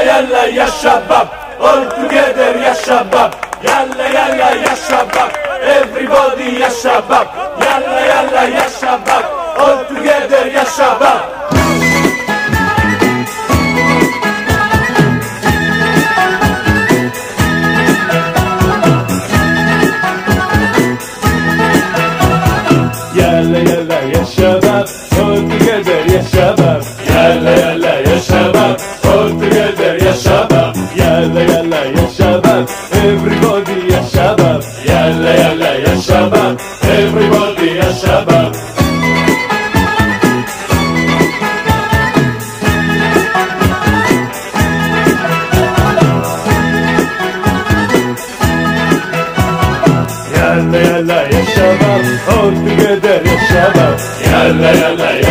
يلا يا شباب all together يا شباب يلا يلا يا شباب everybody يا شباب يلا يلا يا شباب all together يا شباب يلا يلا يا شباب all together يا شباب يلا يلا يا شباب all together يا شباب يلا يلا يا شباب everybody يا شباب يلا يلا يا شباب everybody يا شباب يلا يلا يا شباب all together يا شباب يلا يلا يا